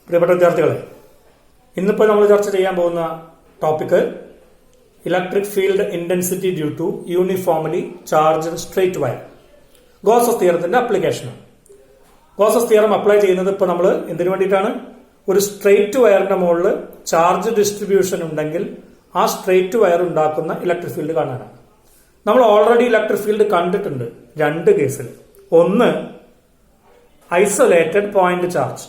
പ്രിയപ്പെട്ട വിദ്യാർത്ഥികളെ, ഇന്നിപ്പോൾ നമ്മൾ ചർച്ച ചെയ്യാൻ പോകുന്ന topic electric field intensity due to uniformly charged straight wire. Gauss's തിയറത്തിന്റെ അപ്ലിക്കേഷനാണ്. ഗോസസ് തിയറം അപ്ലൈ ചെയ്യുന്നത് ഇപ്പോൾ നമ്മൾ എന്തിനു വേണ്ടിയിട്ടാണ്? ഒരു സ്ട്രെയിറ്റ് വയറിന്റെ മുകളിൽ ചാർജ് ഡിസ്ട്രിബ്യൂഷൻ ഉണ്ടെങ്കിൽ ആ സ്ട്രെയിറ്റ് വയർ ഉണ്ടാക്കുന്ന ഇലക്ട്രിക് ഫീൽഡ് കാണാനാണ്. നമ്മൾ ഓൾറെഡി ഇലക്ട്രിക് ഫീൽഡ് കണ്ടിട്ടുണ്ട് രണ്ട് കേസിൽ. ഒന്ന് ഐസൊലേറ്റഡ് പോയിന്റ് ചാർജ്.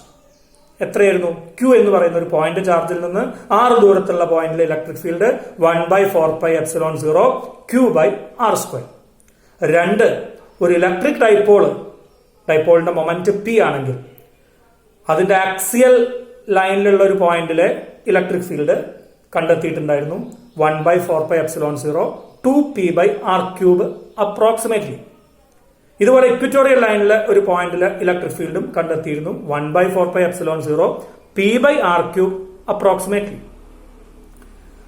എത്രയായിരുന്നു? ക്യൂ എന്ന് പറയുന്ന ഒരു പോയിന്റ് ചാർജിൽ നിന്ന് 6 ദൂരത്തുള്ള പോയിന്റിലെ ഇലക്ട്രിക് ഫീൽഡ് 1/4πε0 Q/r². രണ്ട്, ഒരു ഇലക്ട്രിക് ഡൈപോളിന്റെ മൊമെന്റ് P ആണെങ്കിൽ അതിന്റെ ആക്സിയൽ ലൈനിലുള്ള ഒരു പോയിന്റിലെ ഇലക്ട്രിക് ഫീൽഡ് കണ്ടെത്തിയിട്ടുണ്ടായിരുന്നു 1/4πε0 2p/r³ അപ്രോക്സിമേറ്റ്ലി. ഇതുപോലെ ഇക്വറ്റോറിയൽ ലൈനിലെ ഒരു പോയിന്റിലെ ഇലക്ട്രിക് ഫീൽഡും കണ്ടെത്തിയിരുന്നു 1/4πε0 p/r³ അപ്രോക്സിമേറ്റ്ലി.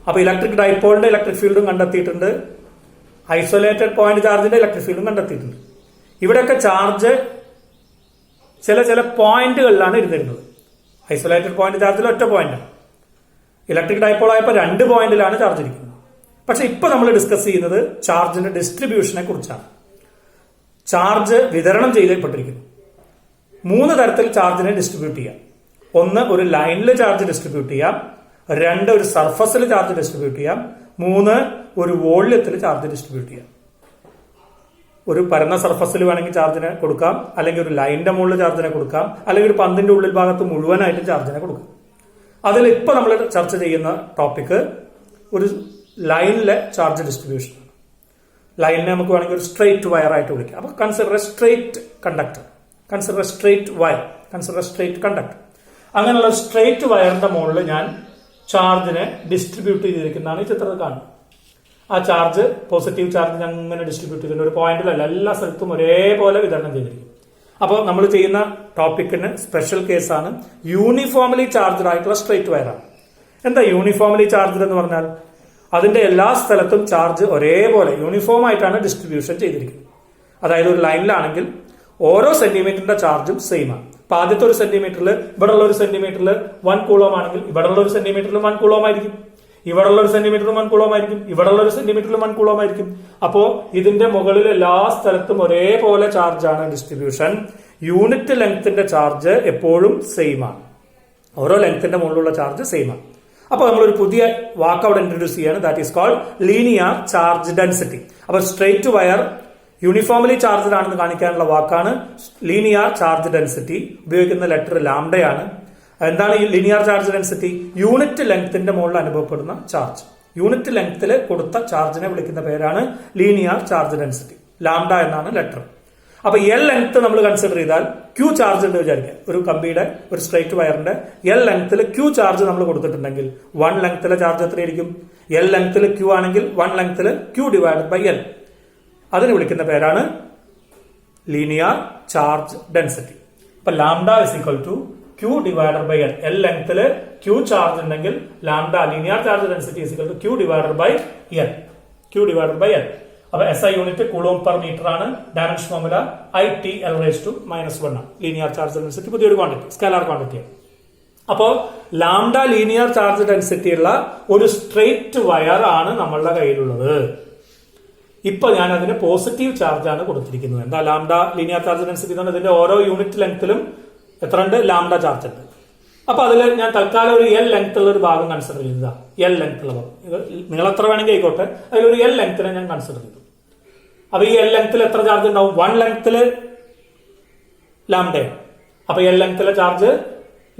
അപ്പൊ ഇലക്ട്രിക് ഡൈപോളിന്റെ ഇലക്ട്രിക് ഫീൽഡും കണ്ടെത്തിയിട്ടുണ്ട്, ഐസൊലേറ്റഡ് പോയിന്റ് ചാർജിന്റെ ഇലക്ട്രിക് ഫീൽഡും കണ്ടെത്തിയിട്ടുണ്ട്. ഇവിടെയൊക്കെ ചാർജ് ചില പോയിന്റുകളിലാണ് ഇരുന്നിരുന്നത്. ഐസൊലേറ്റഡ് പോയിന്റ് ചാർജിൽ ഒറ്റ പോയിന്റാണ്. ഇലക്ട്രിക് ഡൈപോൾ ആയപ്പോൾ 2 പോയിന്റിലാണ് ചാർജ് ഇരിക്കുന്നത്. പക്ഷെ ഇപ്പൊ നമ്മൾ ഡിസ്കസ് ചെയ്യുന്നത് ചാർജിന്റെ ഡിസ്ട്രിബ്യൂഷനെ കുറിച്ചാണ്. ചാർജ് വിതരണം ചെയ്യപ്പെട്ടിരിക്കുന്നു. 3 തരത്തിൽ ചാർജിനെ ഡിസ്ട്രിബ്യൂട്ട് ചെയ്യാം. ഒന്ന്, ഒരു ലൈനിൽ ചാർജ് ഡിസ്ട്രിബ്യൂട്ട് ചെയ്യാം. 2, ഒരു സർഫസിൽ ചാർജ് ഡിസ്ട്രിബ്യൂട്ട് ചെയ്യാം. 3, ഒരു വോള്യത്തിൽ ചാർജ് ഡിസ്ട്രിബ്യൂട്ട് ചെയ്യാം. ഒരു പരന്ന സർഫസിൽ വേണമെങ്കിൽ ചാർജിനെ കൊടുക്കാം, അല്ലെങ്കിൽ ഒരു ലൈനിന്റെ മുകളിൽ ചാർജിനെ കൊടുക്കാം, അല്ലെങ്കിൽ ഒരു പന്തിന്റെ ഉള്ളിൽ ഭാഗത്ത് മുഴുവനായിട്ട് ചാർജിനെ കൊടുക്കാം. അതിൽ ഇപ്പൊ നമ്മൾ ചർച്ച ചെയ്യുന്ന ടോപ്പിക് ഒരു ലൈനിലെ ചാർജ് ഡിസ്ട്രിബ്യൂഷൻ. ലൈനിനെ നമുക്ക് വേണമെങ്കിൽ ഒരു സ്ട്രെയിറ്റ് വയർ ആയിട്ട് വിളിക്കാം. അപ്പൊ consider A straight conductor, consider A straight wire, consider A straight conductor. അങ്ങനെയുള്ള സ്ട്രെയിറ്റ് വയറിന്റെ മുകളിൽ ഞാൻ ചാർജിനെ ഡിസ്ട്രിബ്യൂട്ട് ചെയ്തിരിക്കുന്നതാണ് ഈ ചിത്രത്തിൽ കാണുന്നത്. ആ ചാർജ്, പോസിറ്റീവ് ചാർജ് അങ്ങനെ ഡിസ്ട്രിബ്യൂട്ട് ചെയ്തിട്ടുണ്ട്. ഒരു പോയിന്റിലല്ല, എല്ലാ സ്ഥലത്തും ഒരേപോലെ വിതരണം ചെയ്തിരിക്കും. അപ്പോൾ നമ്മൾ ചെയ്യുന്ന ടോപ്പിക്കിന് സ്പെഷ്യൽ കേസാണ് യൂണിഫോംലി ചാർജ്ഡ് ആയിട്ടുള്ള സ്ട്രെയിറ്റ് വയറാണ്. എന്താ യൂണിഫോംലി ചാർജ്ഡ് എന്ന് പറഞ്ഞാൽ? അതിന്റെ എല്ലാ സ്ഥലത്തും ചാർജ് ഒരേപോലെ യൂണിഫോം ആയിട്ടാണ് ഡിസ്ട്രിബ്യൂഷൻ ചെയ്തിരിക്കുന്നത്. അതായത് ഒരു ലൈനിലാണെങ്കിൽ ഓരോ സെന്റിമീറ്ററിന്റെ ചാർജും സെയിം ആണ്. അപ്പൊ ആദ്യത്തെ ഒരു സെന്റിമീറ്ററിൽ, ഇവിടെയുള്ള ഒരു സെന്റിമീറ്ററിൽ 1 കൂളോം ആണെങ്കിൽ ഇവിടെയുള്ള ഒരു സെന്റിമീറ്ററിൽ 1 കൂളോം ആയിരിക്കും. ഇവിടെയുള്ള ഒരു സെന്റിമീറ്ററിൽ 1 കൂളോം ആയിരിക്കും. ഇവിടെയുള്ള ഒരു സെന്റിമീറ്ററിൽ 1 കൂളോം ആയിരിക്കും. അപ്പോ ഇതിന്റെ മുകളിൽ എല്ലാ സ്ഥലത്തും ഒരേപോലെ ചാർജാണ് ഡിസ്ട്രിബ്യൂഷൻ. യൂണിറ്റ് ലെങ്ത്തിന്റെ ചാർജ് എപ്പോഴും സെയിം ആണ്. ഓരോ ലെങ്ത്തിന്റെ മുകളിലുള്ള ചാർജ് സെയിം ആണ്. അപ്പൊ നമ്മളൊരു പുതിയ വാക്ക് അവിടെ ഇൻട്രൊഡ്യൂസ് ചെയ്യാണ്. That is called linear charge density. അപ്പൊ സ്ട്രെയിറ്റ് വയർ യൂണിഫോംലി ചാർജ്ഡ് ആണെന്ന് കാണിക്കാനുള്ള വാക്കാണ് ലീനിയർ ചാർജ് ഡെൻസിറ്റി. ഉപയോഗിക്കുന്ന ലെറ്റർ ലാംഡയാണ്. എന്താണ് ഈ ലീനിയർ ചാർജ് ഡെൻസിറ്റി? യൂണിറ്റ് ലെങ്ത്തിന്റെ മുകളിൽ അനുഭവപ്പെടുന്ന ചാർജ്. യൂണിറ്റ് ലെങ്ത്തിൽ കൊടുത്ത ചാർജിനെ വിളിക്കുന്ന പേരാണ് ലീനിയർ ചാർജ് ഡെൻസിറ്റി. ലാംഡ എന്നാണ് ലെറ്റർ. അപ്പൊ എൽ ലെങ്ത് നമ്മൾ കൺസിഡർ ചെയ്താൽ ക്യൂ ചാർജ് ഉണ്ട് വിചാരിക്കാം. ഒരു കമ്പിയുടെ, ഒരു സ്ട്രെയിറ്റ് വയറിന്റെ എൽ ലെങ്ത്തിൽ ക്യൂ ചാർജ് നമ്മൾ കൊടുത്തിട്ടുണ്ടെങ്കിൽ 1 ലെങ്ത്തിലെ ചാർജ് എത്രയായിരിക്കും? എൽ ലെങ്ത്തിൽ ക്യൂ ആണെങ്കിൽ 1 ലെങ്ത്തിൽ Q/L. അതിന് വിളിക്കുന്ന പേരാണ് ലീനിയർ ചാർജ് ഡെൻസിറ്റി. അപ്പൊ lambda is equal to Q/L. L ലെങ്ത്തില് ക്യൂ ചാർജ് ഉണ്ടെങ്കിൽ lambda linear charge density is equal to Q/L. Q/L. അപ്പൊ SI unit coulomb per metre ആണ്. ഡയമെൻഷൻ ഫോർമുല ITL⁻⁻1 ആണ്. ലീനിയർ ചാർജ് ഡെൻസിറ്റി പുതിയൊരു quantity, scalar quantity. അപ്പോ lambda linear charge density ഉള്ള ഒരു straight wire ആണ് നമ്മളുടെ കയ്യിലുള്ളത്. ഇപ്പൊ ഞാൻ അതിന് പോസിറ്റീവ് ചാർജ് ആണ് കൊടുത്തിരിക്കുന്നത്. എന്താ ലാംഡ ലീനിയർ ചാർജ് ഡെൻസിറ്റി എന്ന് പറഞ്ഞാൽ ഇതിന്റെ ഓരോ യൂണിറ്റ് ലെങ്ത്തിലും എത്ര ഉണ്ട്? ലാംഡ ചാർജ് ഉണ്ട്. അപ്പൊ അതിൽ ഞാൻ തൽക്കാലം ഒരു എൽ ലെങ്ത് ഉള്ള ഒരു ഭാഗം കൺസിഡർ ചെയ്തതാ. എൽ ലെങ്ത് ഉള്ള ഭാഗം, ഇത് നിങ്ങൾ എത്ര വേണമെങ്കിൽ ആയിക്കോട്ടെ, അതിലൊരു എൽ ലെങ്ത്തിനെ ഞാൻ കൺസിഡർ ചെയ്തു. അപ്പൊ ഈ എൽ ലെങ്ത്തിൽ എത്ര ചാർജ് ഉണ്ടാവും? 1 ലെങ്ത്തില് ലാംഡയാണ്. അപ്പൊ എൽ ലെങ്ത്തിലെ ചാർജ്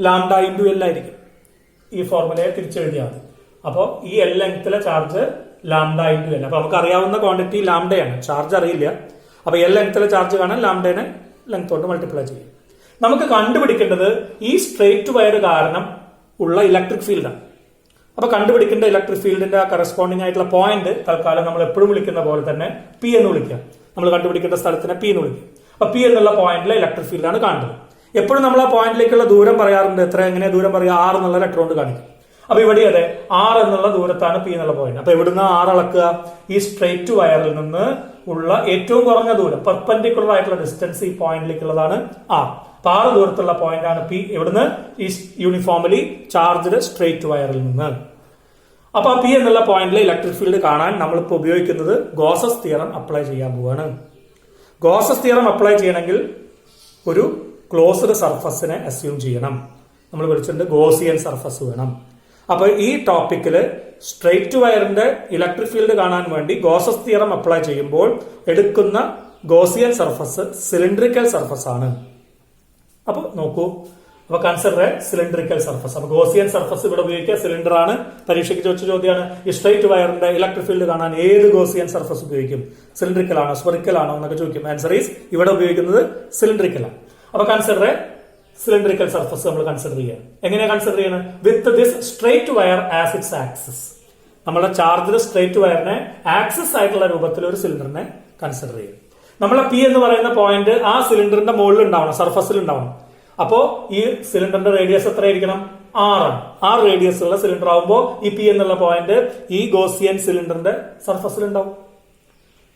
ലാംഡ ഇൻറ്റു എൽ ആയിരിക്കും. ഈ ഫോർമുലയെ തിരിച്ചെഴുതിയാൽ മതി. അപ്പൊ ഈ എൽ ലെങ്ത്തിലെ ചാർജ് ലാംഡ ഇൻറ്റു എൽ. അപ്പൊ നമുക്ക് അറിയാവുന്ന ക്വാണ്ടിറ്റി ലാംഡയാണ്, ചാർജ് അറിയില്ല. അപ്പൊ എൽ ലെങ്ത്തിലെ ചാർജ് കാണാൻ ലാംഡേനെ ലെങ്ത് കൊണ്ട് മൾട്ടിപ്ലൈ ചെയ്യും. നമുക്ക് കണ്ടുപിടിക്കേണ്ടത് ഈ സ്ട്രെയിറ്റ് വയർ കാരണം ഉള്ള ഇലക്ട്രിക് ഫീൽഡാണ്. അപ്പൊ കണ്ടുപിടിക്കേണ്ട ഇലക്ട്രിക് ഫീൽഡിന്റെ കറസ്പോണ്ടിങ് ആയിട്ടുള്ള പോയിന്റ് തൽക്കാലം നമ്മൾ എപ്പോഴും വിളിക്കുന്ന പോലെ തന്നെ P എന്ന് വിളിക്കാം. നമ്മൾ കണ്ടുപിടിക്കേണ്ട സ്ഥലത്തിനെ P എന്ന് വിളിക്കും. അപ്പൊ P എന്നുള്ള പോയിന്റിലെ ഇലക്ട്രിക് ഫീൽഡാണ് കാണുന്നത്. എപ്പോഴും നമ്മൾ ആ പോയിന്റിലേക്കുള്ള ദൂരം പറയാറുണ്ട്. എങ്ങനെ ദൂരം പറയാം? R എന്നുള്ള ലെറ്റർ കൊണ്ട് കാണിക്കും. അപ്പൊ ഇവിടെ അതെ R എന്നുള്ള ദൂരത്താണ് P എന്നുള്ള പോയിന്റ്. അപ്പൊ എവിടുന്ന് R അളക്കുക? ഈ സ്ട്രെയിറ്റ് വയറിൽ നിന്ന് ഉള്ള ഏറ്റവും കുറഞ്ഞ ദൂരം, പെർപെൻഡിക്കുലർ ആയിട്ടുള്ള ഡിസ്റ്റൻസ് ഈ പോയിന്റിലേക്കുള്ളതാണ് R. അപ്പൊ 6 ദൂരത്തുള്ള പോയിന്റ് ആണ് പി. ഇവിടുന്ന് ഈ യൂണിഫോംലി ചാർജ്ഡ് സ്ട്രേറ്റ് വയറിൽ നിന്ന്. അപ്പൊ പി എന്നുള്ള പോയിന്റിലെ ഇലക്ട്രിക് ഫീൽഡ് കാണാൻ നമ്മളിപ്പോ ഉപയോഗിക്കുന്നത് ഗോസസ് തിയറം അപ്ലൈ ചെയ്യാൻ പോവാണ്. ഗോസസ് തിയറം അപ്ലൈ ചെയ്യണമെങ്കിൽ ഒരു ക്ലോസ്ഡ് സർഫസിനെ അസ്യൂം ചെയ്യണം. നമ്മൾ വിളിച്ചിട്ടുണ്ട് ഗോസിയൻ സർഫസ് വേണം. അപ്പൊ ഈ ടോപ്പിക്കില് സ്ട്രേറ്റ് വയറിന്റെ ഇലക്ട്രിക് ഫീൽഡ് കാണാൻ വേണ്ടി ഗോസസ് തിയറം അപ്ലൈ ചെയ്യുമ്പോൾ എടുക്കുന്ന ഗോസിയൻ സർഫസ് സിലിണ്ടറിക്കൽ സർഫസ് ആണ്. അപ്പൊ നോക്കൂ, അപ്പൊ കൺസിഡർ എ സിലിണ്ടറിക്കൽ സർഫസ്. അപ്പൊ ഗോസിയൻ സർഫസ് ഇവിടെ ഉപയോഗിക്കുക സിലിണ്ടർ ആണ്. പരീക്ഷയ്ക്ക് ചോദിച്ച ചോദ്യമാണ്, ഈ സ്ട്രേറ്റ് വയറിന്റെ ഇലക്ട്രിക് ഫീൽഡ് കാണാൻ ഏത് ഗോസിയൻ സർഫസ് ഉപയോഗിക്കും? സിലിണ്ടറിക്കൽ ആണോ സ്ഫെറിക്കൽ ആണോ എന്നൊക്കെ ചോദിക്കും. ആൻസർ ഈസ് ഇവിടെ ഉപയോഗിക്കുന്നത് സിലിണ്ടറിക്കൽ ആണ്. അപ്പൊ കൺസിഡർ എ സിലിണ്ടറിക്കൽ സർഫസ് നമ്മൾ കൺസിഡർ ചെയ്യാം. എങ്ങനെയാ കൺസിഡർ ചെയ്യുന്നത്? With this straight wire as it's axis. നമ്മുടെ ചാർജ്ഡ് സ്ട്രേറ്റ് വയറിനെ ആക്സിസ് ആയിട്ടുള്ള രൂപത്തിൽ ഒരു സിലിണ്ടറിനെ കൺസിഡർ ചെയ്യും. നമ്മളെ പി എന്ന് പറയുന്ന പോയിന്റ് ആ സിലിണ്ടറിന്റെ മുകളിൽ ഉണ്ടാവണം, സർഫസിൽ ഉണ്ടാവണം. അപ്പോ ഈ സിലിണ്ടറിന്റെ റേഡിയസ് എത്രയായിരിക്കണം? 6 ആണ്. 6 റേഡിയസ് ഉള്ള സിലിണ്ടർ ആവുമ്പോൾ ഈ പി എന്നുള്ള പോയിന്റ് ഈ ഗോസിയൻ സിലിണ്ടറിന്റെ സർഫസിൽ ഉണ്ടാവും.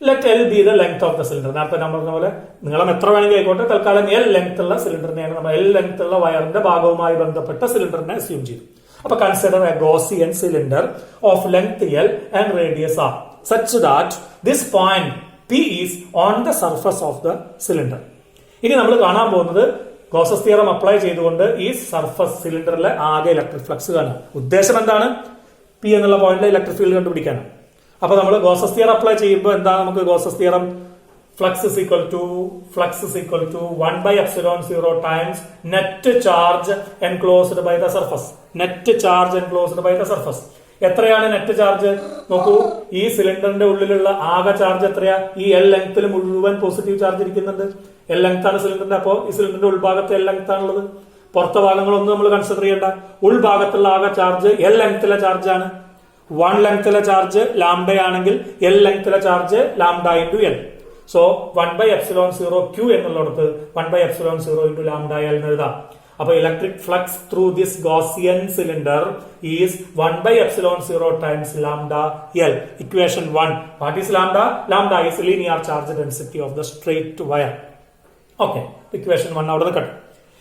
Let L B the length of the cylinder. നേരത്തെ നമ്മൾ പറഞ്ഞ പോലെ നീളം എത്ര വേണമെങ്കിൽ ആയിക്കോട്ടെ, തൽക്കാലം എൽ ലെങ്ത് ഉള്ള സിലിണ്ടറിനെയാണ് നമ്മൾ എൽ ലെങ്ത് ഉള്ള വയറിന്റെ ഭാഗവുമായി ബന്ധപ്പെട്ട സിലിണ്ടറിനെ അസ്യൂം ചെയ്തു. അപ്പൊ consider a Gaussian cylinder of length L and radius R such that this point P is on the surface of the cylinder. ഇനി നമ്മൾ കാണാൻ പോകുന്നത് ഗോസസ് തിയറം അപ്ലൈ ചെയ്തുകൊണ്ട് ഈ സർഫസ് സിലിണ്ടറിലെ ആകെ ഇലക്ട്രിക് ഫ്ലക്സ് കാണാം. ഉദ്ദേശം എന്താണ്? പി എന്നുള്ള പോയിന്റിലെ ഇലക്ട്രിക് ഫീൽഡ് കണ്ടുപിടിക്കാനാണ്. അപ്പൊ നമ്മൾ ഗോസസ് തിയറം അപ്ലൈ ചെയ്യുമ്പോൾ എന്താണ് നമുക്ക് Gauss's theorem? Flux is equal to 1/epsilon 0 times net charge enclosed by the surface. Net charge enclosed by the surface. എത്രയാണ് നെറ്റ് ചാർജ്? നോക്കൂ, ഈ സിലിണ്ടറിന്റെ ഉള്ളിലുള്ള ആകെ ചാർജ് എത്രയാ? ഈ എൽ ലെങ്ത്തിൽ മുഴുവൻ പോസിറ്റീവ് ചാർജ് ഇരിക്കുന്നുണ്ട്. എൽ ലെങ്ത് ആണ് സിലിണ്ടറിന്റെ. അപ്പോ ഈ സിലിണ്ടറിന്റെ ഉൾഭാഗത്ത് എൽ ലെങ്ത് ആണുള്ളത്. പുറത്തെ ഭാഗങ്ങളൊന്നും നമ്മൾ കൺസിഡർ ചെയ്യേണ്ട. ഉൾഭാഗത്തുള്ള ആകെ ചാർജ് എൽ ലെങ്ത്തിലെ ചാർജ് ആണ്. 1 ലെങ്ത്തിലെ ചാർജ് ലാംഡ ആണെങ്കിൽ എൽ ലെങ്ത്തിലെ charge lambda into L. So 1/epsilon 0 Q എന്നുള്ളിടത്ത് 1/epsilon 0 into lambda L എന്ന് എഴുതാം. അപ്പൊ electric flux through this Gaussian cylinder is 1/epsilon 0 times lambda L. Equation 1. What is lambda? Lambda is linear charge density of the straight wire. Okay. Equation 1 അവിടെ നിൽക്കട്ടെ.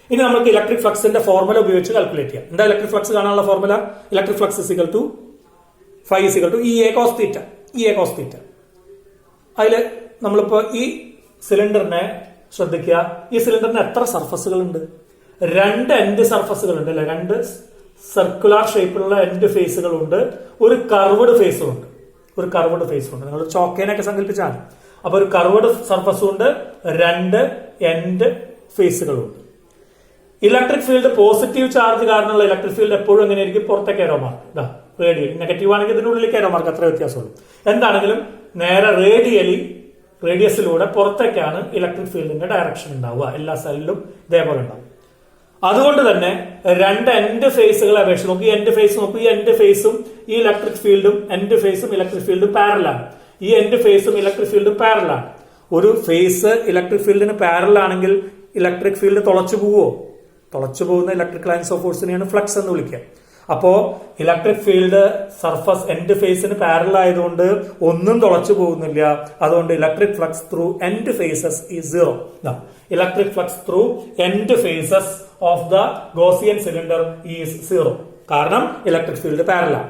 ഇനി നമുക്ക് electric ഫ്ലക്സിന്റെ formula ഉപയോഗിച്ച് calculate ചെയ്യാം. എന്താ ഇലക്ട്രിക് ഫ്ലക്സ് കാണാനുള്ള formula? Electric flux is equal to phi is equal to EA cos theta. EA cos theta. അതില് നമ്മളിപ്പോ ഈ സിലിണ്ടറിനെ ശ്രദ്ധിക്കുക. ഈ സിലിണ്ടറിന് എത്ര സർഫസുകൾ ഉണ്ട്? 2 എൻഡ് സർഫസുകൾ ഉണ്ട് അല്ലെ? 2 സർക്കുലർ ഷേപ്പിലുള്ള എൻഡ് ഫേസുകൾ ഉണ്ട്. ഒരു കർവ്ഡ് ഫേസും ഉണ്ട്. നിങ്ങൾ ചോക്കേനൊക്കെ സങ്കല്പിച്ചാൽ അപ്പൊ ഒരു കർവ്ഡ് സർഫസും ഉണ്ട്, 2 എൻഡ് ഫേസുകളും ഉണ്ട്. ഇലക്ട്രിക് ഫീൽഡ് പോസിറ്റീവ് ചാർജ് കാരണമുള്ള ഇലക്ട്രിക് ഫീൽഡ് എപ്പോഴും എങ്ങനെയായിരിക്കും? പുറത്തേക്ക് ഏരോ മാർക്ക്. റേഡിയൽ. നെഗറ്റീവ് ആണെങ്കിൽ ഇതിനുള്ളിലേക്ക് ഏരോ മാർക്ക്, അത്ര വ്യത്യാസമുള്ളൂ. എന്താണെങ്കിലും നേരെ റേഡിയസിലൂടെ പുറത്തേക്കാണ് ഇലക്ട്രിക് ഫീൽഡിന്റെ ഡയറക്ഷൻ ഉണ്ടാവുക. എല്ലാ സെല്ലിലും ഇതേപോലെ ഉണ്ടാവും. അതുകൊണ്ട് തന്നെ 2 എൻഡ് ഫേസുകളെ അപേക്ഷിച്ച് നോക്കി. എൻഡ് ഫേസ് നോക്കൂ. ഈ എൻഡ് ഫേസും ഈ ഇലക്ട്രിക് ഫീൽഡും ഇലക്ട്രിക് ഫീൽഡും പാരലാണ്. ഈ എൻഡ് ഫേസും ഇലക്ട്രിക് ഫീൽഡും പാരലാണ്. ഒരു ഫേസ് ഇലക്ട്രിക് ഫീൽഡിന് പാരലാണെങ്കിൽ ഇലക്ട്രിക് ഫീൽഡ് തുളച്ചു പോകുന്ന ഇലക്ട്രിക് ലൈൻസ് ഓഫ് ഫോഴ്സിനെയാണ് ഫ്ലക്സ് എന്ന് വിളിക്കുക. അപ്പോ ഇലക്ട്രിക് ഫീൽഡ് സർഫസ് എൻഡ് ഫേസിന് പാരലൽ ആയതുകൊണ്ട് ഒന്നും തുളച്ചു പോകുന്നില്ല. അതുകൊണ്ട് electric flux through end faces is 0. Electric flux through end faces of the Gaussian cylinder is 0. കാരണം ഇലക്ട്രിക് ഫീൽഡ് പാരലാണ്.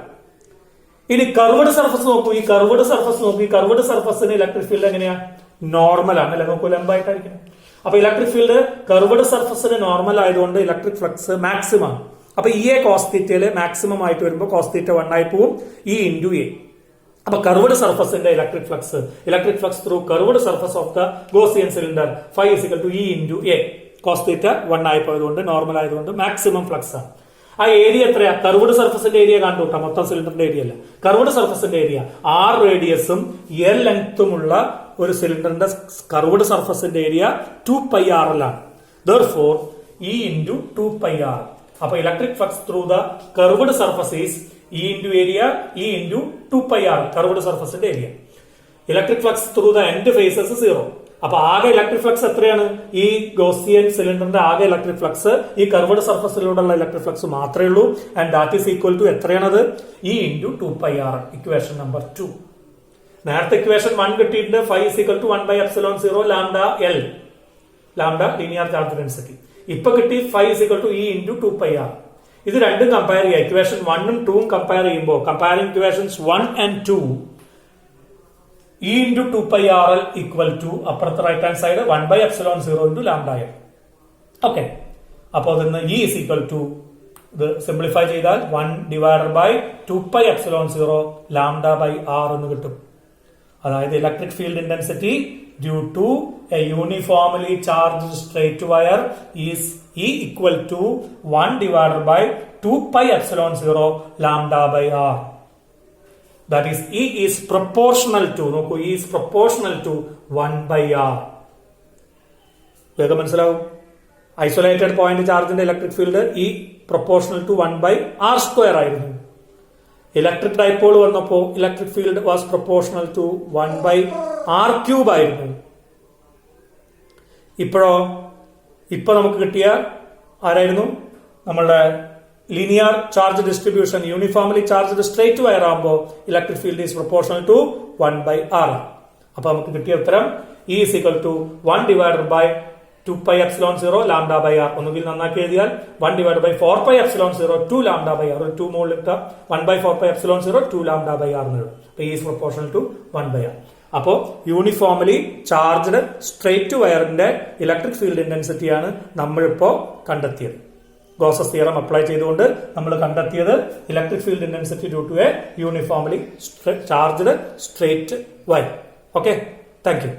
ഇനി കർവ്ഡ് സർഫസ് നോക്കൂ. ഈ കർവ്ഡ് സർഫസിന് ഇലക്ട്രിക് ഫീൽഡ് എങ്ങനെയാ? നോർമൽ ആണ് അല്ലെ? നോക്കൂ, ലംബമായിട്ടായിരിക്കും. അപ്പൊ ഇലക്ട്രിക് ഫീൽഡ് കർവ്ഡ് സർഫസിന് നോർമൽ ആയതുകൊണ്ട് ഇലക്ട്രിക് ഫ്ലക്സ് മാക്സിമം. അപ്പൊ ഇ എ കോസ് തീറ്റയില് മാക്സിമം ആയിട്ട് വരുമ്പോൾ കോസ് തീറ്റ 1 ആയി പോവും. E into A. അപ്പൊ കർവ്ഡ് സർഫസിന്റെ electric flux through curved surface of the Gaussian cylinder phi is equal to E into A. Cos theta 1 ആയി പോയതുകൊണ്ട് നോർമൽ ആയതുകൊണ്ട് മാക്സിമം ഫ്ലക്സ് ആണ്. ആ ഏരിയ എത്രയാ? കർവ്ഡ് സർഫസിന്റെ ഏരിയ കണ്ടുകൂട്ടാ, മൊത്തം സിലിണ്ടറിന്റെ ഏരിയ അല്ല. കർവ്ഡ് സർഫസിന്റെ ഏരിയ R റേഡിയസും L ലെങ്ത്തുമുള്ള ഒരു സിലിണ്ടറിന്റെ കർവ്ഡ് സർഫസിന്റെ ഏരിയ 2πr ആണ്. Therefore E into 2πr. അപ്പൊ electric flux through the curved surface is E into area, E into 2πr. Curved സർഫസിന്റെ area. Electric flux through the end faces 0. അപ്പൊ ആകെ electric flux എത്രയാണ്? ഈ ഗോസിയൻ സിലിണ്ടറിന്റെ ആകെ ഇലക്ട്രിക് ഫ്ലക്സ് ഈ കർവ്ഡ് സർഫസിലൂടെയുള്ള ഇലക്ട്രിക് ഫ്ലക്സ് മാത്രമേ ഉള്ളൂ. And that is equal to എത്രയാണത്? E into 2πr. Equation number 2. നേരത്തെ ഇക്വേഷൻ 1 കിട്ടിയിട്ടുണ്ട്. phi is equal to 1/epsilon 0 lambda L. Lambda linear charge density. ഇപ്പൊ കിട്ടി phi is equal to E into 2πr. ഇത് രണ്ടും compare ചെയ്യുക. ഇക്വേഷൻ 1 ഉം 2 ഉം കമ്പയർ ചെയ്യുമ്പോൾ comparing equations 1 and 2 E into 2πrl equal to അപ്പുറത്തെ right hand side 1/epsilon 0 into lambda l. Okay, അപ്പോൾ അതിന് E is equal to ഇത് സിംപ്ലിഫൈ ചെയ്താൽ 1/2π/epsilon 0 lambda by r എന്ന് കിട്ടും. അതായത് electric field intensity due to a uniformly charged straight wire is E equal to 1/2π/epsilon 0 lambda by r. That is E is proportional to നോക്കൂ, E is proportional to 1/r. വേഗം മനസ്സിലാവും. Isolated point ചാർജിന്റെ electric field E proportional to 1/r² ആയിരുന്നു. Electric dipole വന്നപ്പോ electric field was proportional to 1/r³ ആയിരുന്നു. ഇപ്പൊ നമുക്ക് കിട്ടിയ ആരായിരുന്നു? നമ്മളുടെ linear charge distribution uniformly charged straight wire ആകുമ്പോൾ electric field is proportional to 1/r. അപ്പൊ നമുക്ക് കിട്ടിയ ഉത്തരം E is equal to 1/2π/epsilon 0 lambda by r. ഒന്നുകിൽ നന്നാക്കി എഴുതിയാൽ 1/4π/epsilon 0 2 lambda by r. 2 മുകളിൽ ഇട്ട 1/4π/epsilon 0 2 lambda by r എന്ന് എഴുതും. അപ്പൊ E is proportional to 1/r. അപ്പോ യൂണിഫോംലി ചാർജ്ഡ് സ്ട്രേറ്റ് വയറിന്റെ ഇലക്ട്രിക് ഫീൽഡ് ഇന്റൻസിറ്റിയാണ് നമ്മളിപ്പോ കണ്ടെത്തിയത്. ഗോസസ് തിയറം അപ്ലൈ ചെയ്തുകൊണ്ട് നമ്മൾ കണ്ടെത്തിയത് electric field intensity due to a uniformly charged straight wire. Okay, thank U.